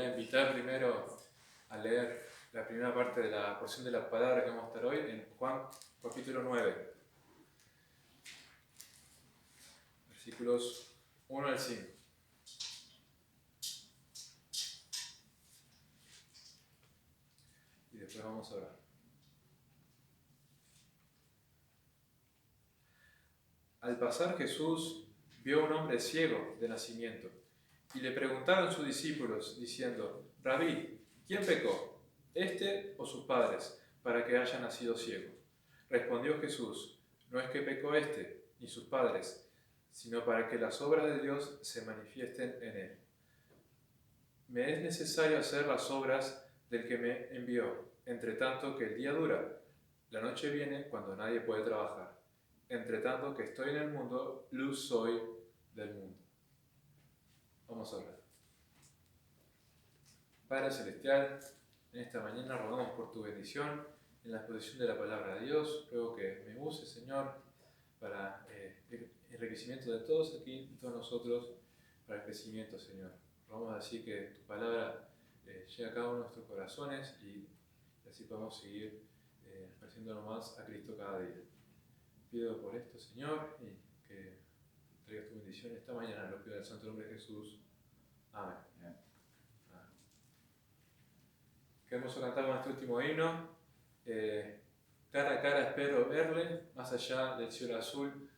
a invitar primero a leer la primera parte de la porción de la palabra que vamos a estar hoy en Juan capítulo 9, versículos 1 al 5. Y después vamos a orar. Al pasar Jesús vio a un hombre ciego de nacimiento y le preguntaron sus discípulos diciendo: Rabí, ¿quién pecó, este o sus padres, para que haya nacido ciego? Respondió Jesús: no es que pecó este ni sus padres, sino para que las obras de Dios se manifiesten en él. Me es necesario hacer las obras del que me envió, entre tanto que el día dura. La noche viene cuando nadie puede trabajar. Entre tanto que estoy en el mundo, luz soy del mundo. Vamos a orar. Padre Celestial, en esta mañana rogamos por tu bendición en la exposición de la palabra de Dios. Ruego que me uses, Señor, para el enriquecimiento de todos aquí, de todos nosotros, para el crecimiento, Señor. Rogamos así que tu palabra llegue a cada uno de nuestros corazones y así podamos seguir pareciéndonos más a Cristo cada día. Pido por esto, Señor, y que traigas tu bendición esta mañana. Lo pido en el santo nombre de Jesús. Amén. Qué hermoso cantar con este último himno. Cara a cara espero verle, más allá del cielo azul.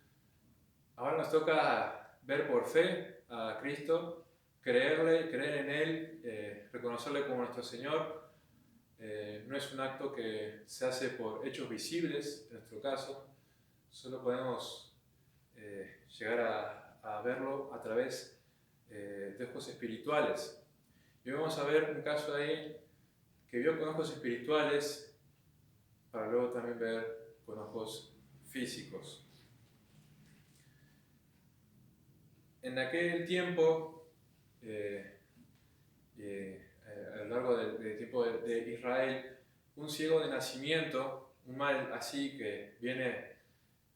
Ahora nos toca ver por fe a Cristo, creerle, creer en Él, reconocerle como nuestro Señor. No es un acto que se hace por hechos visibles, en nuestro caso. Solo podemos llegar a verlo a través de ojos espirituales. Y vamos a ver un caso ahí que vio con ojos espirituales para luego también ver con ojos físicos. En aquel tiempo, a lo largo del tiempo de Israel, un ciego de nacimiento, un mal así que viene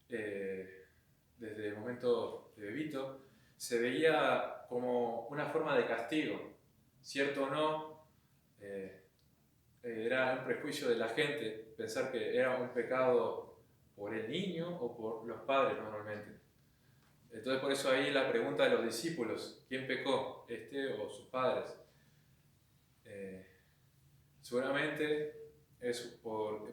desde el momento de bebito, se veía como una forma de castigo. Cierto o no, era un prejuicio de la gente pensar que era un pecado por el niño o por los padres normalmente. Entonces por eso ahí la pregunta de los discípulos: ¿quién pecó, este o sus padres? Seguramente es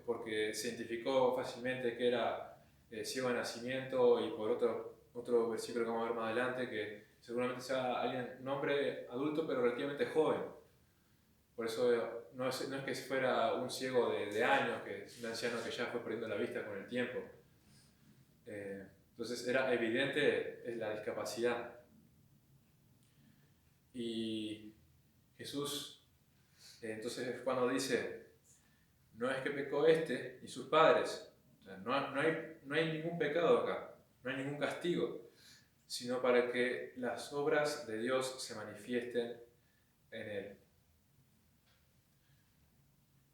porque se identificó fácilmente que era ciego de nacimiento, y por otro versículo que vamos a ver más adelante, que seguramente sea un hombre adulto pero relativamente joven. Por eso no es que fuera un ciego de años, que es un anciano que ya fue perdiendo la vista con el tiempo. Entonces era evidente la discapacidad. Y Jesús, entonces es cuando dice: no es que pecó este y sus padres. O sea, no hay ningún pecado acá, no hay ningún castigo, sino para que las obras de Dios se manifiesten en él.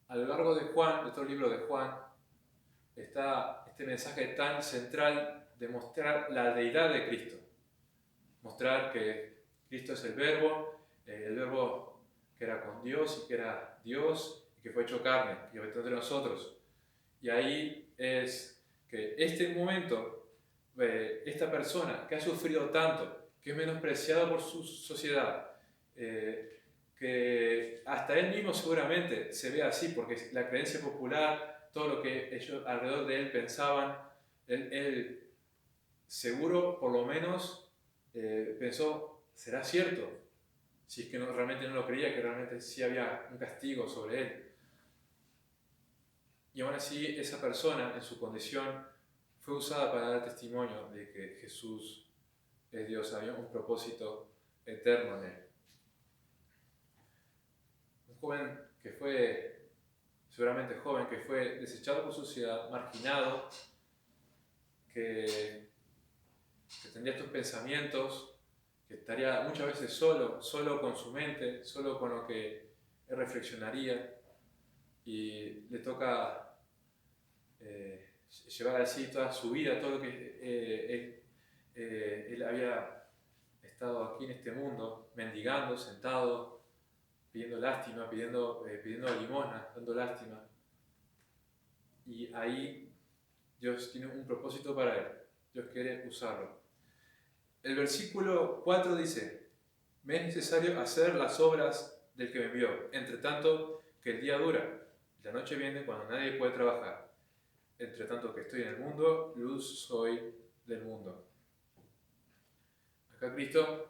A lo largo de todo el libro de Juan, está este mensaje tan central de mostrar la deidad de Cristo. Mostrar que Cristo es el verbo que era con Dios y que era Dios y que fue hecho carne y habitó entre nosotros. Y ahí es que este momento, esta persona que ha sufrido tanto, que es menospreciado por su sociedad, que hasta él mismo seguramente se ve así, porque la creencia popular, todo lo que ellos alrededor de él pensaban, él seguro por lo menos pensó: ¿será cierto? Si es que realmente no lo creía, que realmente sí había un castigo sobre él. Y aún así esa persona en su condición fue usada para dar testimonio de que Jesús es Dios, había un propósito eterno en él. Un joven que fue, seguramente joven, que fue desechado por su sociedad, marginado, que tendría estos pensamientos, que estaría muchas veces solo con su mente, solo con lo que él reflexionaría, y le toca llevar así toda su vida, todo lo que él había estado aquí en este mundo, mendigando, sentado, pidiendo lástima, pidiendo limosna, dando lástima. Y ahí Dios tiene un propósito para él. Dios quiere usarlo. El versículo 4 dice: me es necesario hacer las obras del que me envió, entre tanto que el día dura, y la noche viene cuando nadie puede trabajar. Entre tanto que estoy en el mundo, luz soy del mundo. Acá Cristo,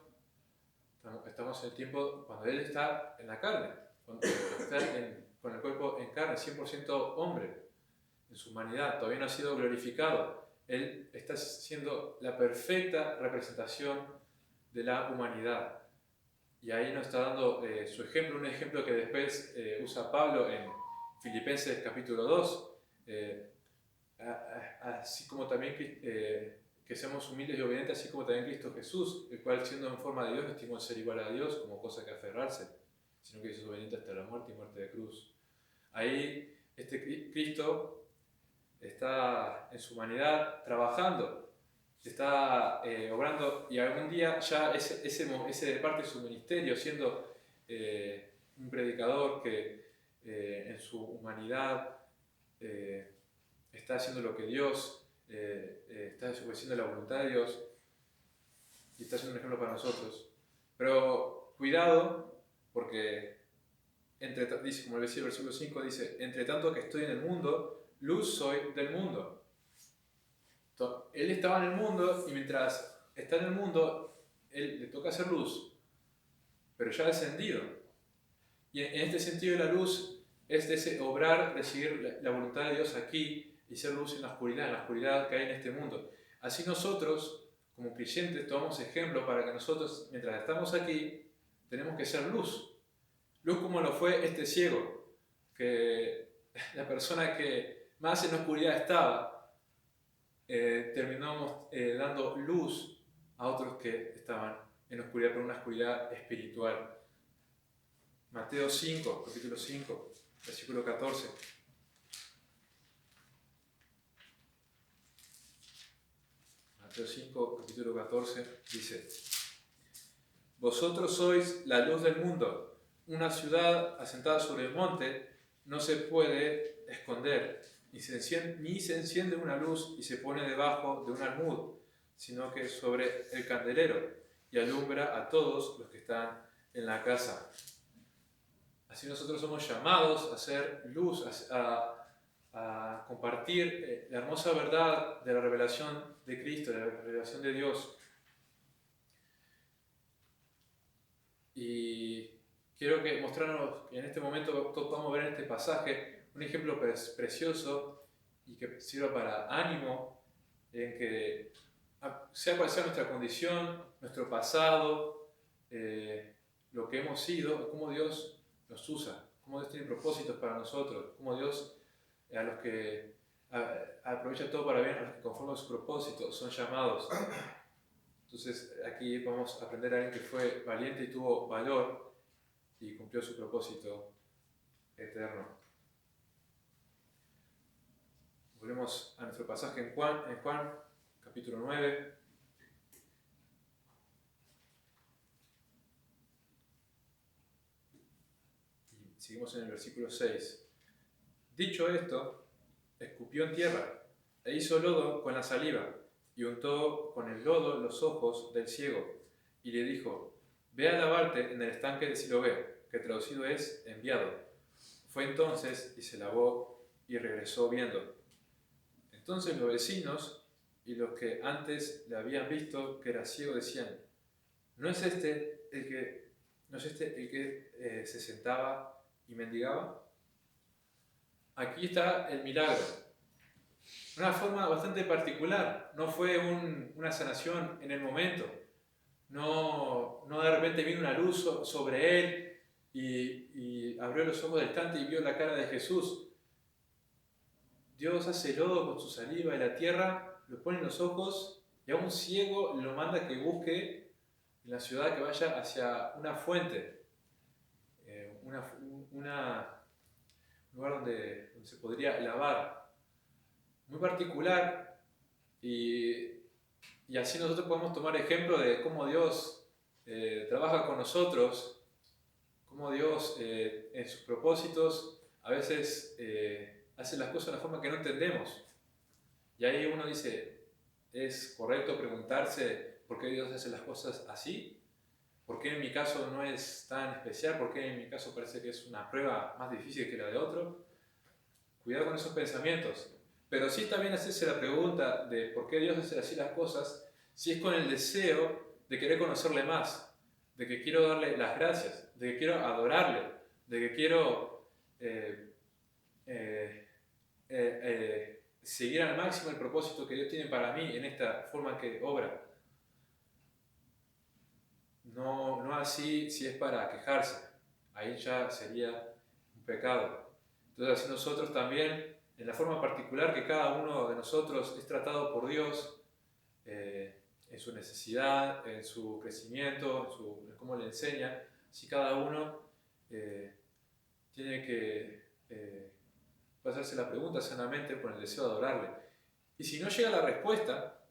estamos en el tiempo cuando Él está en la carne, cuando está con el cuerpo en carne, 100% hombre, en su humanidad, todavía no ha sido glorificado. Él está siendo la perfecta representación de la humanidad. Y ahí nos está dando su ejemplo, un ejemplo que después usa Pablo en Filipenses capítulo 2, así como también que seamos humildes y obedientes, así como también Cristo Jesús, el cual siendo en forma de Dios, no estimó ser igual a Dios como cosa que aferrarse, sino que hizo obediente hasta la muerte y muerte de cruz. Ahí Cristo está en su humanidad trabajando, está obrando, y algún día ya ese parte de su ministerio, siendo un predicador que en su humanidad está haciendo lo que Dios, está obedeciendo la voluntad de Dios y está siendo un ejemplo para nosotros. Pero cuidado, porque dice, como decía el versículo 5, dice: entre tanto que estoy en el mundo, luz soy del mundo. Entonces, él estaba en el mundo, y mientras está en el mundo, él le toca hacer luz, pero ya ha descendido. Y en este sentido, la luz es de ese obrar, de seguir la voluntad de Dios aquí y ser luz en la oscuridad que hay en este mundo. Así nosotros, como creyentes, tomamos ejemplo para que nosotros, mientras estamos aquí, tenemos que ser luz. Luz como lo fue este ciego, que la persona que más en la oscuridad estaba, terminamos dando luz a otros que estaban en la oscuridad, pero una oscuridad espiritual. Mateo 5, capítulo 5, versículo 14. Mateo 5, capítulo 14, dice: vosotros sois la luz del mundo. Una ciudad asentada sobre el monte no se puede esconder, ni se enciende una luz y se pone debajo de un almud, sino que sobre el candelero, y alumbra a todos los que están en la casa. Así nosotros somos llamados a hacer luz, a compartir la hermosa verdad de la revelación de Cristo, de la revelación de Dios. Y quiero que mostrarnos que en este momento podamos ver en este pasaje un ejemplo precioso y que sirva para ánimo, en que sea cual sea nuestra condición, nuestro pasado, lo que hemos sido, cómo Dios nos usa, cómo Dios tiene propósitos para nosotros, cómo Dios a los que aprovecha todo para bien, a los que conforme a su propósito son llamados. Entonces aquí vamos a aprender a alguien que fue valiente y tuvo valor y cumplió su propósito eterno. Volvemos a nuestro pasaje en Juan capítulo 9. Y seguimos en el versículo 6. Dicho esto, escupió en tierra e hizo lodo con la saliva y untó con el lodo los ojos del ciego y le dijo: ve a lavarte en el estanque de Siloé, que traducido es enviado. Fue entonces y se lavó y regresó viendo. Entonces los vecinos y los que antes le habían visto que era ciego decían: ¿no es este el que se sentaba y mendigaba? Aquí está el milagro. Una forma bastante particular. No fue una sanación en el momento. No de repente vino una luz sobre él y abrió los ojos del instante y vio la cara de Jesús. Dios hace lodo con su saliva y la tierra, lo pone en los ojos, y a un ciego lo manda que busque en la ciudad, que vaya hacia una fuente, un lugar donde se podría lavar. Muy particular, y así nosotros podemos tomar ejemplo de cómo Dios trabaja con nosotros, cómo Dios en sus propósitos a veces hace las cosas de una forma que no entendemos. Y ahí uno dice, ¿es correcto preguntarse por qué Dios hace las cosas así? ¿Por qué en mi caso no es tan especial? ¿Por qué en mi caso parece que es una prueba más difícil que la de otro? Cuidado con esos pensamientos. Pero sí también hacerse la pregunta de por qué Dios hace así las cosas, si es con el deseo de querer conocerle más, de que quiero darle las gracias, de que quiero adorarle, de que quiero seguir al máximo el propósito que Dios tiene para mí en esta forma que obra. No así si es para quejarse, ahí ya sería un pecado. Entonces así nosotros también, en la forma particular que cada uno de nosotros es tratado por Dios, en su necesidad, en su crecimiento, en cómo le enseña, si cada uno tiene que hacerse la pregunta sanamente con el deseo de adorarle. Y si no llega la respuesta,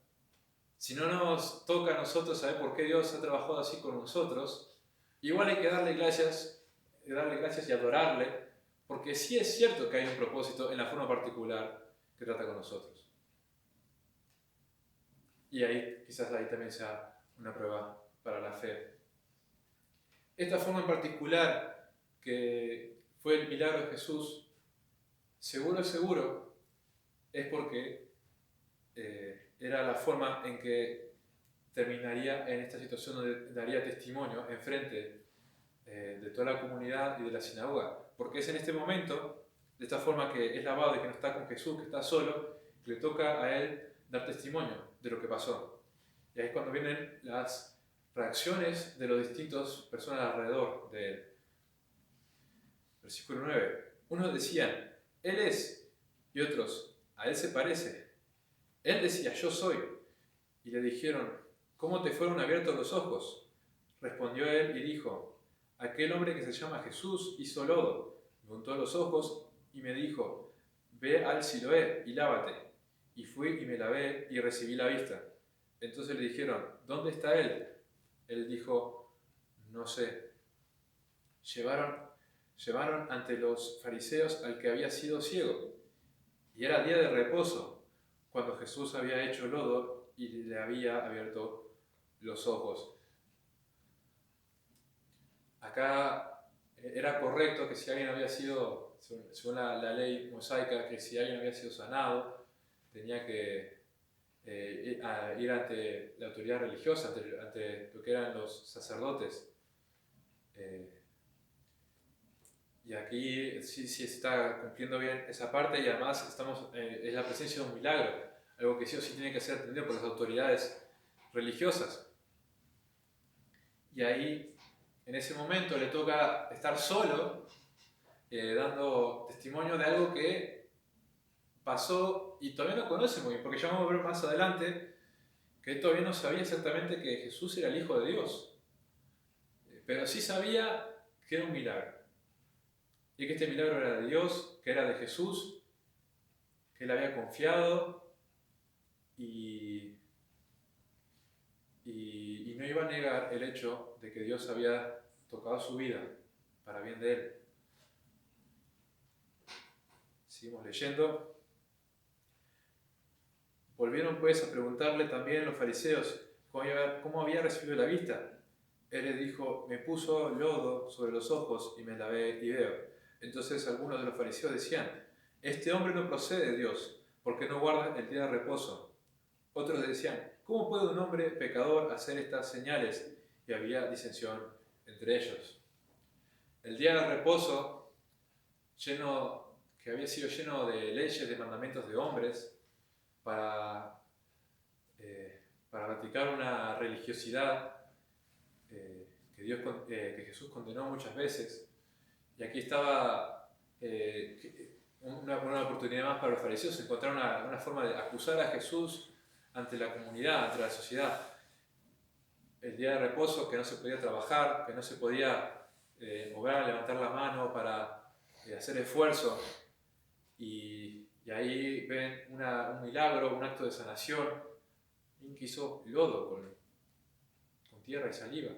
si no nos toca a nosotros saber por qué Dios ha trabajado así con nosotros, igual hay que darle gracias y adorarle, porque sí es cierto que hay un propósito en la forma particular que trata con nosotros. Y ahí, quizás ahí también sea una prueba para la fe. Esta forma en particular, que fue el milagro de Jesús, seguro, es porque era la forma en que terminaría en esta situación donde daría testimonio en frente de toda la comunidad y de la sinagoga. Porque es en este momento, de esta forma que es lavado y que no está con Jesús, que está solo, que le toca a él dar testimonio de lo que pasó. Y ahí es cuando vienen las reacciones de los distintos personas alrededor de él. Versículo 9. Unos decían, Él es, y otros, a Él se parece. Él decía, yo soy. Y le dijeron, ¿cómo te fueron abiertos los ojos? Respondió él y dijo, aquel hombre que se llama Jesús hizo lodo, me untó los ojos y me dijo, ve al Siloé y lávate. Y fui y me lavé y recibí la vista. Entonces le dijeron, ¿dónde está él? Él dijo, no sé. Llevaron ante los fariseos al que había sido ciego. Y era día de reposo, cuando Jesús había hecho lodo y le había abierto los ojos. Acá era correcto que si alguien había sido, según la ley mosaica, que si alguien había sido sanado, tenía que ir ante la autoridad religiosa, ante lo que eran los sacerdotes. Y aquí sí está cumpliendo bien esa parte, y además es la presencia de un milagro, algo que sí o sí tiene que ser atendido por las autoridades religiosas. Y ahí, en ese momento, le toca estar solo, dando testimonio de algo que pasó y todavía no conoce muy bien, porque ya vamos a ver más adelante que él todavía no sabía exactamente que Jesús era el Hijo de Dios, pero sí sabía que era un milagro, y que este milagro era de Dios, que era de Jesús, que él había confiado y no iba a negar el hecho de que Dios había tocado su vida para bien de él. Seguimos leyendo. Volvieron pues a preguntarle también los fariseos cómo había recibido la vista. Él les dijo, me puso lodo sobre los ojos y me lavé y veo. Entonces algunos de los fariseos decían, este hombre no procede de Dios, porque no guarda el día de reposo. Otros decían, ¿cómo puede un hombre pecador hacer estas señales? Y había disensión entre ellos. El día de reposo, que había sido lleno de leyes, de mandamientos de hombres, para practicar una religiosidad que Jesús condenó muchas veces. Y aquí estaba una oportunidad más para los fariseos, encontrar una forma de acusar a Jesús ante la comunidad, ante la sociedad. El día de reposo, que no se podía trabajar, que no se podía obrar, levantar la mano para hacer esfuerzo. Y ahí ven un milagro, un acto de sanación, que hizo lodo con tierra y saliva.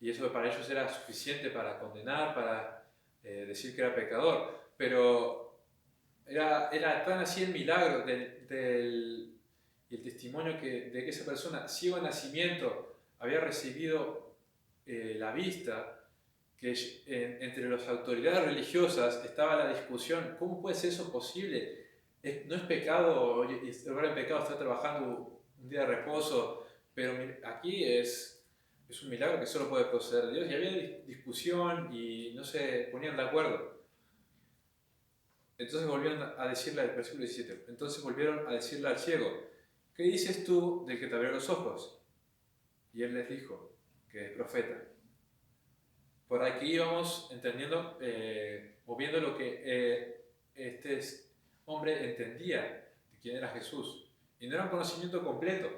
y eso para ellos era suficiente para condenar, para decir que era pecador, pero era tan así el milagro y el testimonio de que esa persona, ciego de nacimiento, había recibido la vista, que entre las autoridades religiosas estaba la discusión, ¿cómo puede ser eso posible? No es pecado, es en pecado estar trabajando un día de reposo, pero aquí es un milagro que solo puede proceder de Dios. Y había discusión y no se ponían de acuerdo. Entonces volvieron a decirle, al versículo 17, entonces volvieron a decirle al ciego, ¿qué dices tú del que te abrió los ojos? Y él les dijo que es profeta. Por aquí vamos entendiendo o viendo lo que este hombre entendía de quién era Jesús. Y no era un conocimiento completo.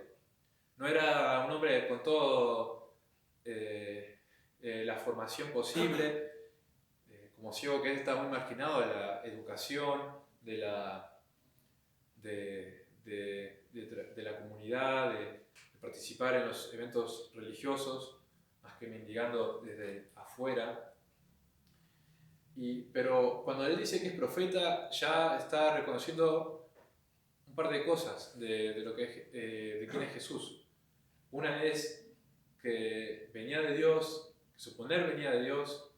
No era un hombre con toda la formación posible. Como ciego que él está muy marginado de la educación, de la comunidad, de participar en los eventos religiosos, más que mendigando desde afuera. Pero cuando él dice que es profeta, ya está reconociendo un par de cosas de quién es Jesús. Una es que venía de Dios, que su poder venía de Dios,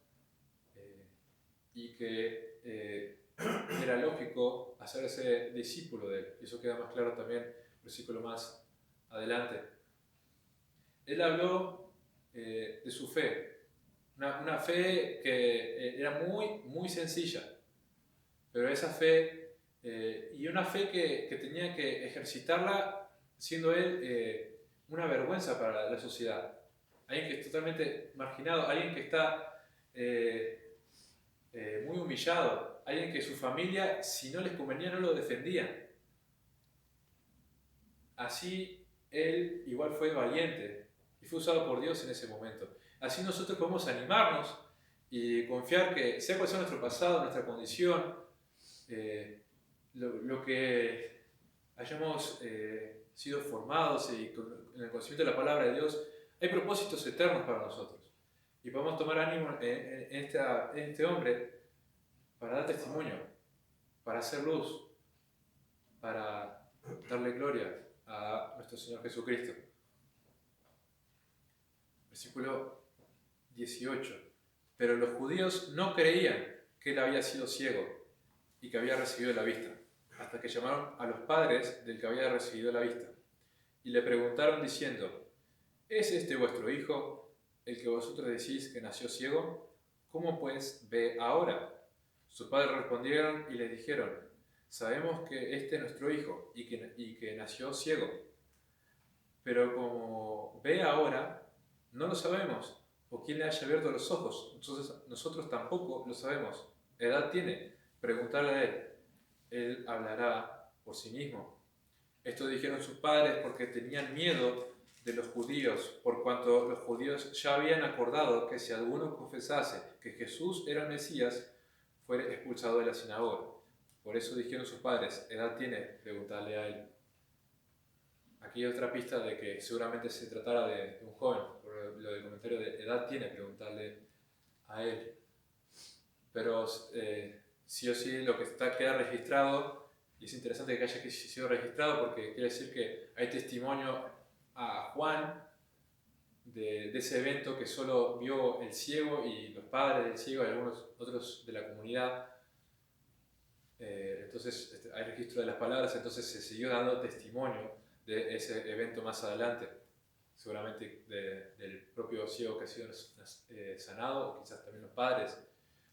y que era lógico hacerse discípulo de él. Y eso queda más claro también en el versículo más adelante. Él habló de su fe, una fe que era muy, muy sencilla, pero esa fe, y una fe que tenía que ejercitarla siendo él una vergüenza para la sociedad. Alguien que es totalmente marginado, alguien que está muy humillado, alguien que su familia, si no les convenía, no lo defendían. Así él igual fue valiente y fue usado por Dios en ese momento. Así nosotros podemos animarnos y confiar que, sea cual sea nuestro pasado, nuestra condición, lo que hayamos sido formados y en el conocimiento de la palabra de Dios, hay propósitos eternos para nosotros. Y podemos tomar ánimo en este hombre para dar testimonio, para hacer luz, para darle gloria a nuestro Señor Jesucristo. Versículo 18. Pero los judíos no creían que él había sido ciego y que había recibido la vista, hasta que llamaron a los padres del que había recibido la vista, y le preguntaron diciendo, ¿es este vuestro hijo, el que vosotros decís que nació ciego? ¿Cómo pues ve ahora? Sus padres respondieron y les dijeron, sabemos que este es nuestro hijo y que nació ciego, pero como ve ahora, no lo sabemos, o quién le haya abierto los ojos, entonces nosotros tampoco lo sabemos. ¿Edad tiene? Preguntarle a él, él hablará por sí mismo. Esto dijeron sus padres porque tenían miedo de los judíos, por cuanto los judíos ya habían acordado que si alguno confesase que Jesús era el Mesías, fuera expulsado de la sinagoga. Por eso dijeron sus padres, ¿edad tiene? Preguntarle a él. Aquí hay otra pista de que seguramente se tratara de un joven, por lo del comentario de edad tiene, preguntarle a él. Pero sí o sí lo que queda registrado, y es interesante que haya sido registrado porque quiere decir que hay testimonio a Juan de ese evento que solo vio el ciego y los padres del ciego y algunos otros de la comunidad. Entonces hay registro de las palabras, entonces se siguió dando testimonio de ese evento más adelante, seguramente del propio ciego que ha sido sanado, o quizás también los padres,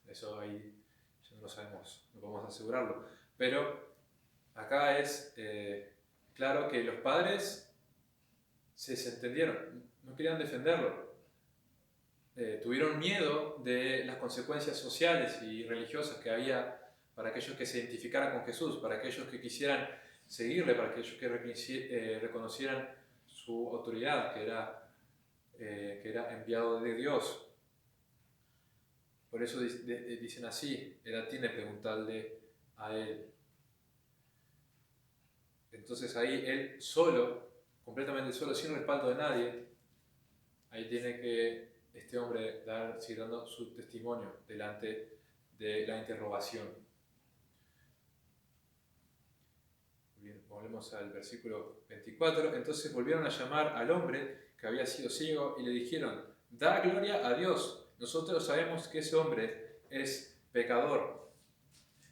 eso ahí ya no lo sabemos, no podemos asegurarlo, pero acá es claro que los padres se desentendieron, no querían defenderlo, tuvieron miedo de las consecuencias sociales y religiosas que había para aquellos que se identificaran con Jesús, para aquellos que quisieran seguirle, para aquellos que reconocieran su autoridad, que era enviado de Dios. Por eso dicen así, edad tiene, preguntarle a él. Entonces ahí él solo, completamente solo, sin respaldo de nadie, ahí tiene que este hombre sigue dando su testimonio delante de la interrogación. Bien, volvemos al versículo 24. Entonces volvieron a llamar al hombre que había sido ciego y le dijeron: da gloria a Dios, nosotros sabemos que ese hombre es pecador.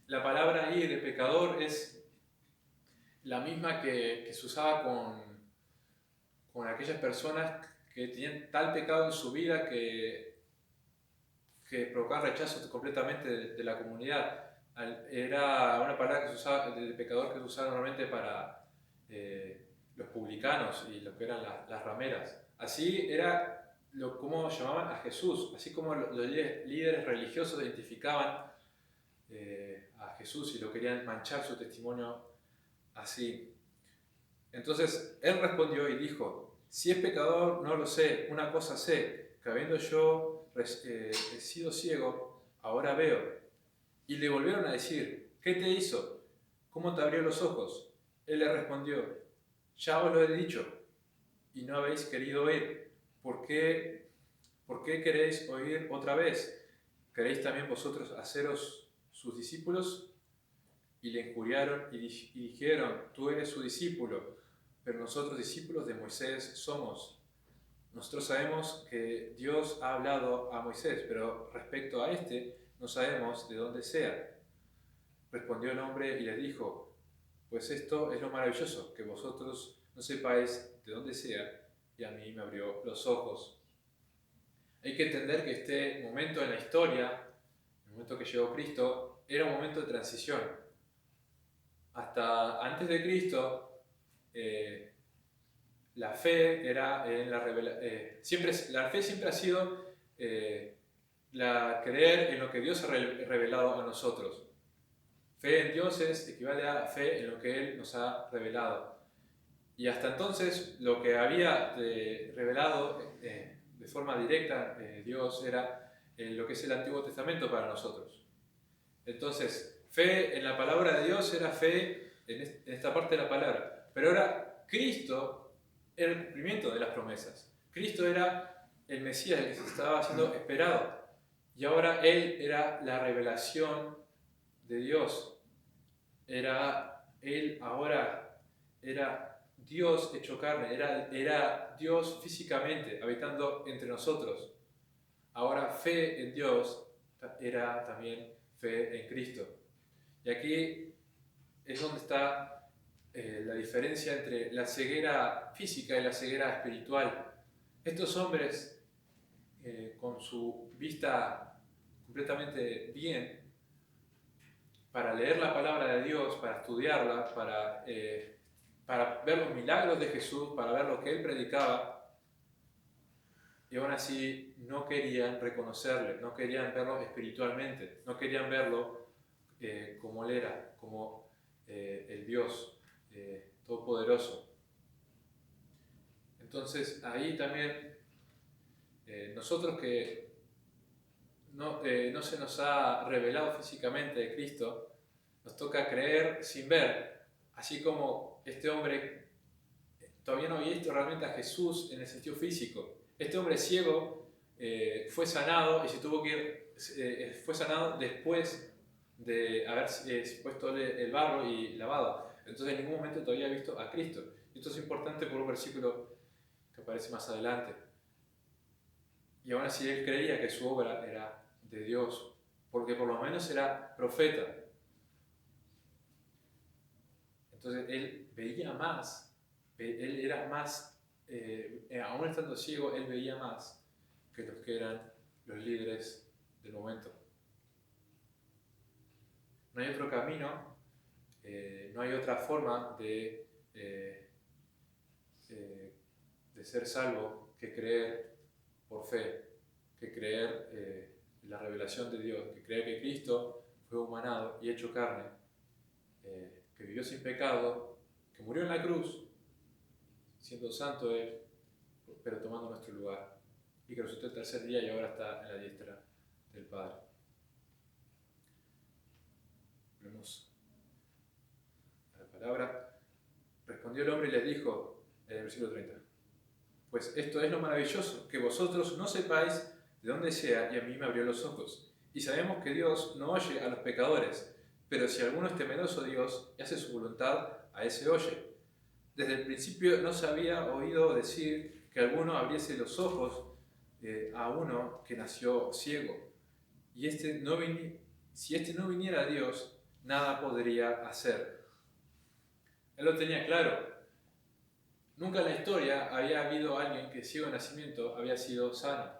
La palabra ahí de pecador es la misma que se usaba con aquellas personas que tenían tal pecado en su vida que provocaban rechazo completamente de la comunidad. Era una palabra que se usaba, de pecador, que se usaba normalmente para los publicanos y lo que eran las rameras. Así era como llamaban a Jesús, así como los líderes religiosos identificaban a Jesús y lo querían manchar su testimonio así. Entonces él respondió y dijo: si es pecador, no lo sé, una cosa sé, que habiendo yo sido ciego, ahora veo. Y le volvieron a decir: ¿qué te hizo? ¿Cómo te abrió los ojos? Él le respondió: ya os lo he dicho, y no habéis querido oír. ¿Por qué queréis oír otra vez? ¿Queréis también vosotros haceros sus discípulos? Y le injuriaron y dijeron: tú eres su discípulo, pero nosotros discípulos de Moisés somos. Nosotros sabemos que Dios ha hablado a Moisés, pero respecto a este no sabemos de dónde sea. Respondió el hombre y les dijo: pues esto es lo maravilloso, que vosotros no sepáis de dónde sea, y a mí me abrió los ojos. Hay que entender que este momento en la historia, el momento que llegó Cristo, era un momento de transición. Hasta antes de Cristo, la fe era en la la fe siempre ha sido creer en lo que Dios ha revelado a nosotros. Fe en Dios equivale a fe en lo que Él nos ha revelado. Y hasta entonces lo que había revelado de forma directa Dios era lo que es el Antiguo Testamento para nosotros. Entonces, fe en la palabra de Dios era fe en esta parte de la palabra. Pero ahora Cristo era el cumplimiento de las promesas. Cristo era el Mesías, el que se estaba siendo esperado. Y ahora Él era la revelación de Dios. Él ahora era Dios hecho carne, era Dios físicamente habitando entre nosotros. Ahora fe en Dios era también fe en Cristo. Y aquí es donde está la diferencia entre la ceguera física y la ceguera espiritual. Estos hombres, con su vista completamente bien, para leer la palabra de Dios, para estudiarla, para ver los milagros de Jesús, para ver lo que Él predicaba, y aún así no querían reconocerle, no querían verlo espiritualmente, no querían verlo como Él era, como el Dios Todopoderoso. Entonces ahí también nosotros que no se nos ha revelado físicamente de Cristo, nos toca creer sin ver, así como este hombre todavía no había visto realmente a Jesús en el sentido físico. Este hombre ciego fue sanado y se tuvo que ir, fue sanado después de haber puesto el barro y lavado. Entonces en ningún momento todavía había visto a Cristo. Y esto es importante por un versículo que aparece más adelante. Y aún así él creía que su obra era de Dios, porque por lo menos era profeta. Entonces él veía más, él era más, aún estando ciego, él veía más que los que eran los líderes del momento. No hay otro camino, no hay otra forma de ser salvo que creer por fe, que creer en la revelación de Dios, que creer que Cristo fue humanado y hecho carne, que vivió sin pecado, que murió en la cruz, siendo santo Él, pero tomando nuestro lugar, y que resucitó el tercer día y ahora está en la diestra del Padre. Vemos la palabra. Respondió el hombre y les dijo, en el versículo 30, Pues esto es lo maravilloso, que vosotros no sepáis de dónde sea, y a mí me abrió los ojos. Y sabemos que Dios no oye a los pecadores, pero si alguno es temeroso de Dios y hace su voluntad, a ese oye. Desde el principio no se había oído decir que alguno abriese los ojos a uno que nació ciego. Y si este no viniera a Dios, nada podría hacer. Él lo tenía claro. Nunca en la historia había habido alguien que ciego de nacimiento había sido sano.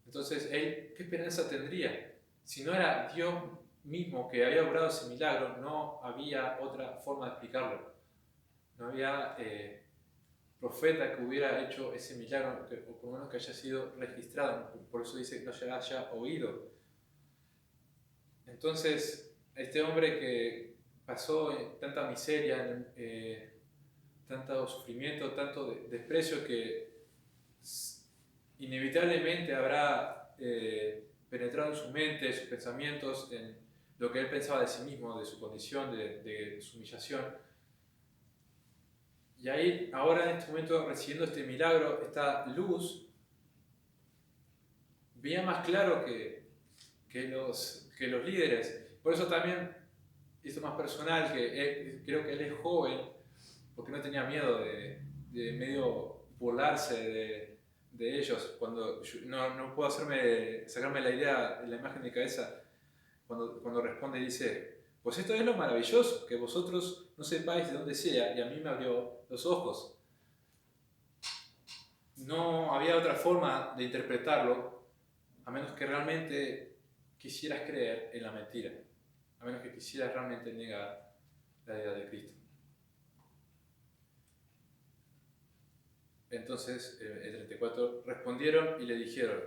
Entonces, él, ¿qué esperanza tendría? Si no era Dios mismo que había obrado ese milagro, no había otra forma de explicarlo. No había profeta que hubiera hecho ese milagro, o por lo menos que haya sido registrado. Por eso dice que no se haya oído. Entonces, este hombre que pasó tanta miseria, tanto sufrimiento, tanto desprecio que inevitablemente habrá penetrado en su mente, sus pensamientos, en lo que él pensaba de sí mismo, de su condición, de su humillación. Y ahí, ahora en este momento, recibiendo este milagro, esta luz, veía más claro que los líderes. Por eso también, esto más personal, que creo que él es joven, porque no tenía miedo de medio burlarse de ellos. Cuando no puedo sacarme la idea, la imagen de cabeza, cuando responde y dice, pues esto es lo maravilloso, que vosotros no sepáis de dónde sea, y a mí me abrió los ojos. No había otra forma de interpretarlo, a menos que realmente quisieras creer en la mentira, a menos que quisieras realmente negar la idea de Cristo. Entonces, el 34, respondieron y le dijeron,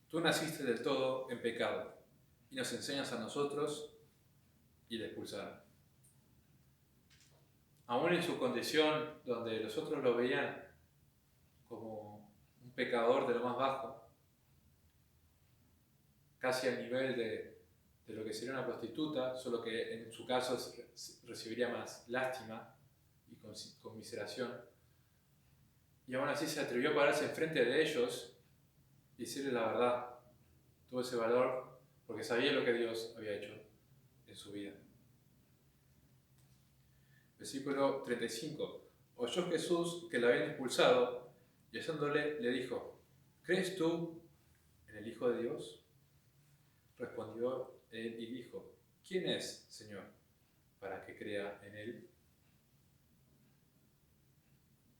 tú naciste del todo en pecado, y nos enseñas a nosotros, y le expulsaron. Aún en su condición, donde los otros lo veían como un pecador de lo más bajo, casi al nivel de lo que sería una prostituta, solo que en su caso recibiría más lástima y conmiseración. Y aún así se atrevió a pararse enfrente de ellos y decirles la verdad. Tuvo ese valor porque sabía lo que Dios había hecho en su vida. Versículo 35. Oyó Jesús que le habían expulsado y hallándole le dijo, ¿crees tú en el Hijo de Dios? Respondió él y dijo, ¿quién es, Señor, para que crea en él?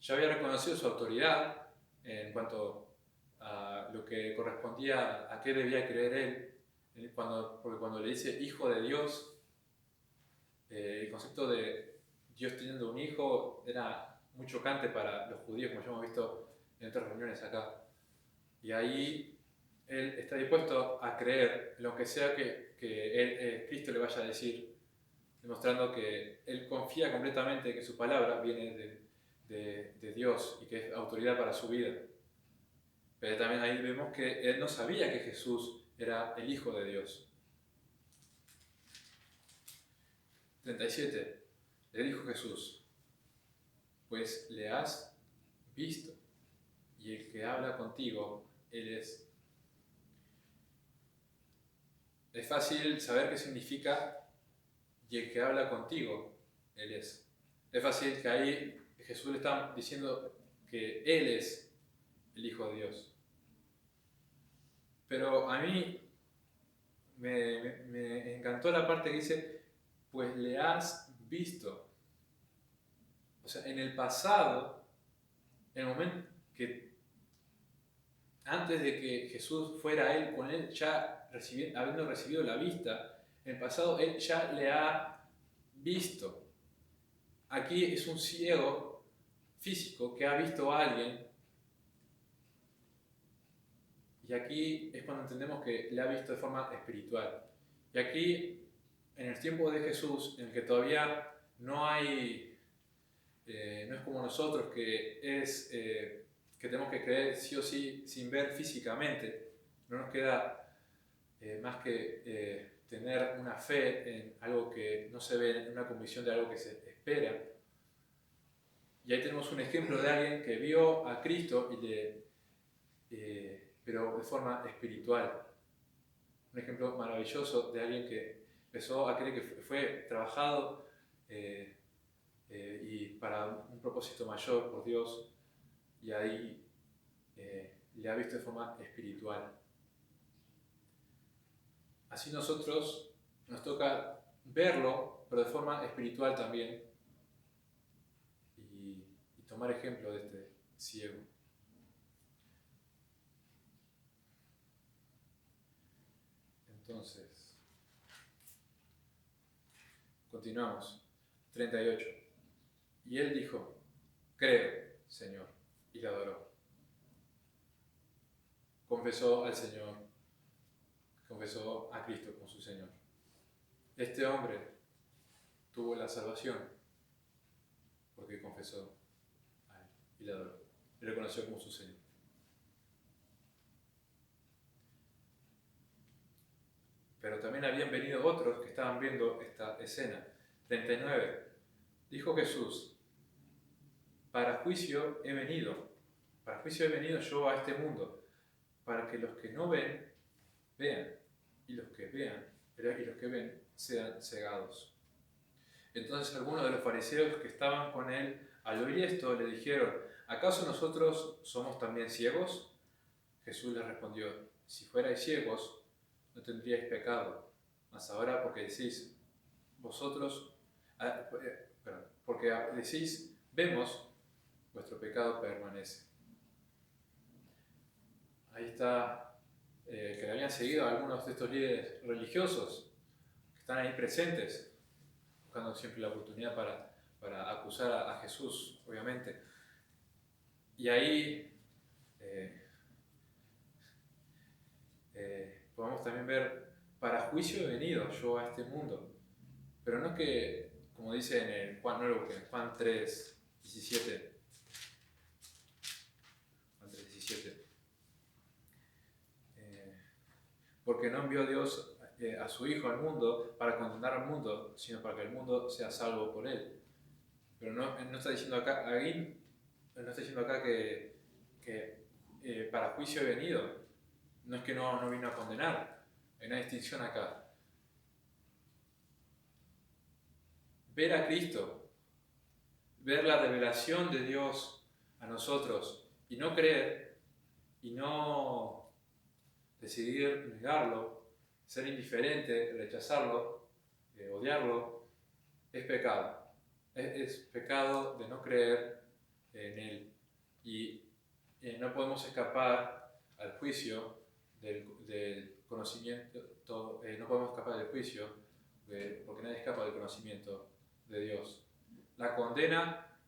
Ya había reconocido su autoridad en cuanto a lo que correspondía a qué debía creer él, porque cuando le dice Hijo de Dios, el concepto de Dios teniendo un hijo era muy chocante para los judíos, como ya hemos visto en otras reuniones acá. Y ahí él está dispuesto a creer en lo que sea que Cristo le vaya a decir, demostrando que él confía completamente que su palabra viene de Dios y que es autoridad para su vida. Pero también ahí vemos que él no sabía que Jesús era el Hijo de Dios. 37. Le dijo Jesús, pues le has visto, y el que habla contigo, él es. Es fácil saber qué significa y el que habla contigo, él es. Es fácil que ahí Jesús le está diciendo que él es el Hijo de Dios. Pero a mí me encantó la parte que dice, pues le has visto. O sea, en el pasado, en el momento que antes de que Jesús fuera él, con él ya habiendo recibido la vista, en el pasado él ya le ha visto. Aquí es un ciego físico que ha visto a alguien, y aquí es cuando entendemos que le ha visto de forma espiritual. Y aquí, en el tiempo de Jesús, en el que todavía no hay, no es como nosotros, que tenemos que creer sí o sí sin ver físicamente, no nos queda más que tener una fe en algo que no se ve, en una convicción de algo que se espera. Y ahí tenemos un ejemplo de alguien que vio a Cristo, pero de forma espiritual. Un ejemplo maravilloso de alguien que empezó a creer que fue trabajado y para un propósito mayor por Dios, y ahí le ha visto de forma espiritual. Así nosotros nos toca verlo, pero de forma espiritual también, y tomar ejemplo de este ciego. Entonces, continuamos. 38. Y él dijo: creo, Señor, y le adoró. Confesó al Señor, confesó a Cristo como su Señor. Este hombre tuvo la salvación porque confesó a él y le adoró. Y le reconoció como su Señor. Pero también habían venido otros que estaban viendo esta escena. 39. Dijo Jesús: para juicio he venido yo a este mundo, para que los que no ven, vean, y los que ven sean cegados. Entonces algunos de los fariseos que estaban con él, al oír esto, le dijeron: ¿acaso nosotros somos también ciegos? Jesús les respondió: si fuerais ciegos, no tendríais pecado, mas ahora porque decís, porque decís, vemos, vuestro pecado permanece. Ahí está, que le habían seguido a algunos de estos líderes religiosos, que están ahí presentes, buscando siempre la oportunidad para acusar a Jesús, obviamente. Y ahí podemos también ver: para juicio he venido yo a este mundo. Pero no es que, como dice en el Juan, no lo busquen, Juan 3, 17. Juan 3, 17. Porque no envió Dios a su Hijo al mundo para condenar al mundo, sino para que el mundo sea salvo por él. Pero no está diciendo acá, no está diciendo acá que para juicio he venido. No es que no vino a condenar. Hay una distinción acá. Ver a Cristo, ver la revelación de Dios a nosotros y no creer y no decidir negarlo, ser indiferente, rechazarlo, odiarlo, es pecado. Es pecado de no creer en Él. Y no podemos escapar al juicio del conocimiento, no podemos escapar del juicio, porque nadie escapa del conocimiento de Dios. La condena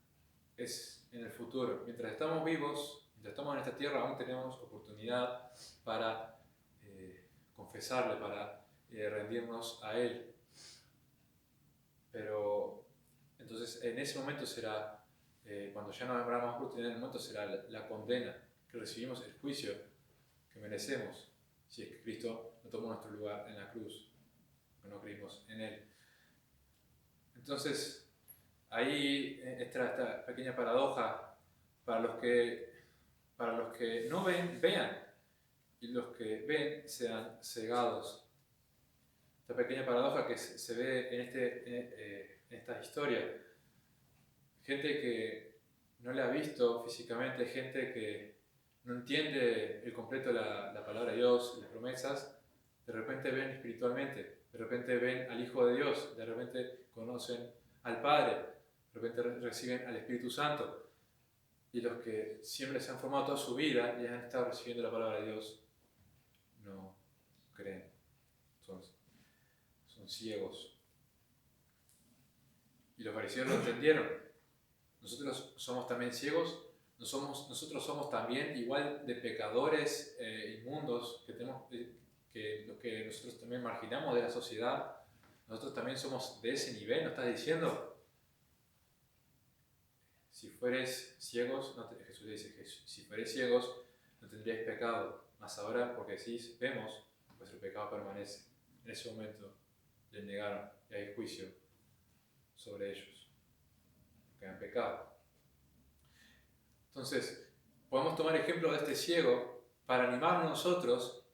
es en el futuro. Mientras estamos vivos, mientras estamos en esta tierra, aún tenemos oportunidad para confesarle, para rendirnos a Él. Pero entonces en ese momento será, cuando ya no habrá más oportunidad, en el momento será la condena, que recibimos el juicio que merecemos, si es que Cristo no tomó nuestro lugar en la cruz, que no creímos en Él. Entonces, ahí está esta pequeña paradoja: para los que no ven, vean, y los que ven sean cegados. Esta pequeña paradoja que se ve en esta historia. Gente que no la ha visto físicamente, gente que no entiende el completo la palabra de Dios, las promesas, de repente ven espiritualmente, de repente ven al Hijo de Dios, de repente conocen al Padre, de repente reciben al Espíritu Santo. Y los que siempre se han formado toda su vida y han estado recibiendo la palabra de Dios, no creen, son ciegos. Y los fariseos lo entendieron. Nosotros somos también ciegos, nosotros somos también igual de pecadores inmundos, que los que nosotros también marginamos de la sociedad. Nosotros también somos de ese nivel. ¿No estás diciendo? Si fueres ciegos, Jesús dice: si fueres ciegos, no tendríais pecado. Mas ahora, porque decís, vemos, vuestro pecado permanece. En ese momento les negaron y hay juicio sobre ellos, porque han pecado. Entonces, podemos tomar ejemplo de este ciego para animarnos nosotros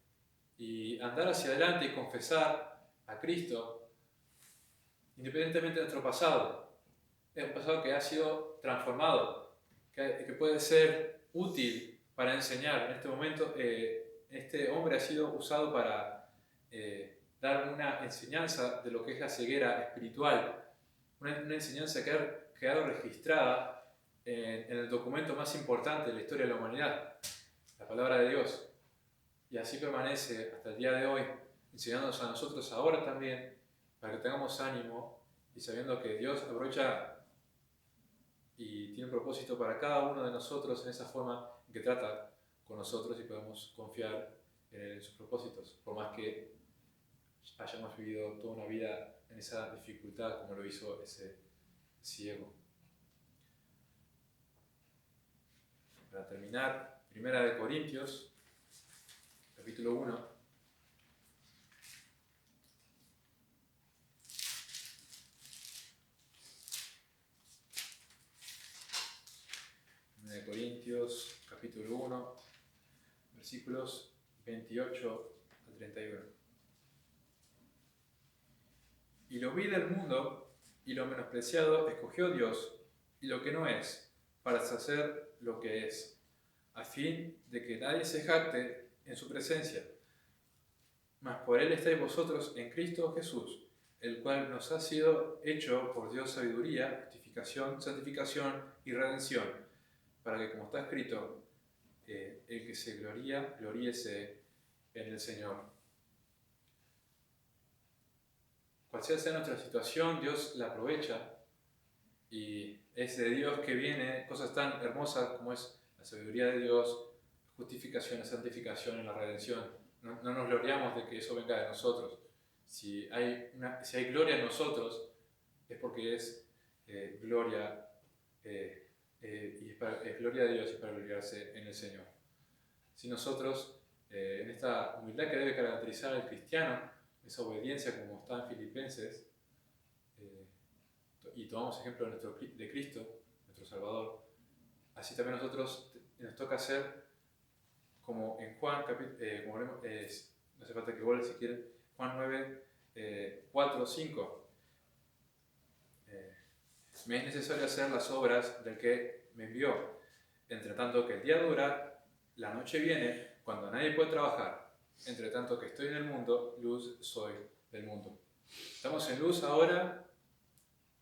y andar hacia adelante y confesar a Cristo, independientemente de nuestro pasado. Es un pasado que ha sido transformado, que puede ser útil para enseñar. En este momento, este hombre ha sido usado para dar una enseñanza de lo que es la ceguera espiritual, una enseñanza que ha quedado registrada en el documento más importante de la historia de la humanidad, la palabra de Dios. Y así permanece hasta el día de hoy, enseñándonos a nosotros ahora también, para que tengamos ánimo y sabiendo que Dios aprovecha y tiene un propósito para cada uno de nosotros en esa forma en que trata con nosotros y podemos confiar en sus propósitos, por más que hayamos vivido toda una vida en esa dificultad como lo hizo ese ciego. Para terminar, 1 Corintios, capítulo 1. 1 Corintios, capítulo 1, versículos 28 al 31. Y lo vil del mundo y lo menospreciado escogió Dios, y lo que no es, para deshacer lo que es, a fin de que nadie se jacte en su presencia. Mas por él estáis vosotros en Cristo Jesús, el cual nos ha sido hecho por Dios sabiduría, justificación, santificación y redención, para que, como está escrito, el que se gloría, gloríese en el Señor. Cual sea nuestra situación, Dios la aprovecha, y es de Dios que viene cosas tan hermosas como es la sabiduría de Dios, justificación, la santificación y la redención. No nos gloriamos de que eso venga de nosotros. Si hay gloria en nosotros, es porque es gloria es gloria de Dios y para gloriarse en el Señor. Si nosotros, en esta humildad que debe caracterizar al cristiano, esa obediencia como está en Filipenses, y tomamos ejemplo de Cristo, nuestro Salvador, así también nosotros nos toca hacer como en Juan, como no hace falta que vuelva si quieren, Juan 9, 4, 5. Me es necesario hacer las obras del que me envió. Entre tanto que el día dura, la noche viene, cuando nadie puede trabajar. Entre tanto que estoy en el mundo, luz soy del mundo. Estamos en luz ahora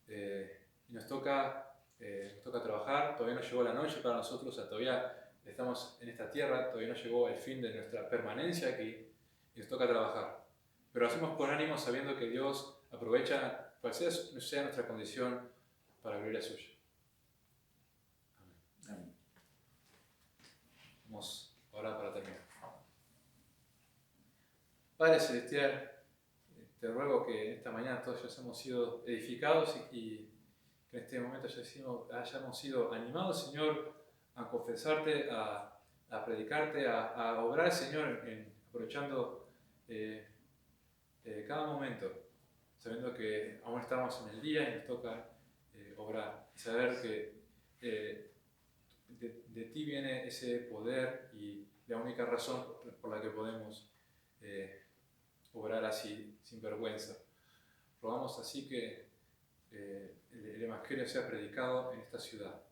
y nos toca trabajar. Todavía no llegó la noche para nosotros, o sea, todavía estamos en esta tierra, todavía no llegó el fin de nuestra permanencia aquí y nos toca trabajar. Pero lo hacemos con ánimo sabiendo que Dios aprovecha cual sea nuestra condición para la gloria suya. Amén. Amén. Vamos ahora para terminar. Padre Celestial, te ruego que esta mañana todos ya hemos sido edificados y que en este momento hayamos sido animados, Señor, a confesarte, a predicarte, a obrar, Señor, aprovechando cada momento, sabiendo que aún estamos en el día y nos toca obrar. Y saber que de ti viene ese poder y la única razón por la que podemos obrar así, sin vergüenza. Rogamos así que el Evangelio sea predicado en esta ciudad,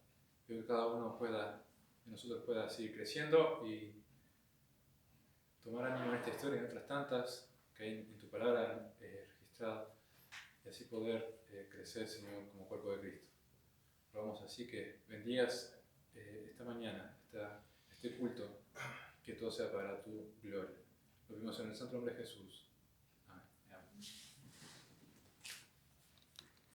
que cada uno de nosotros pueda seguir creciendo y tomar ánimo en esta historia y en otras tantas que hay en tu palabra registrada, y así poder crecer, Señor, como cuerpo de Cristo. Rogamos así que bendigas esta mañana, este culto, que todo sea para tu gloria. Lo vimos en el santo nombre de Jesús.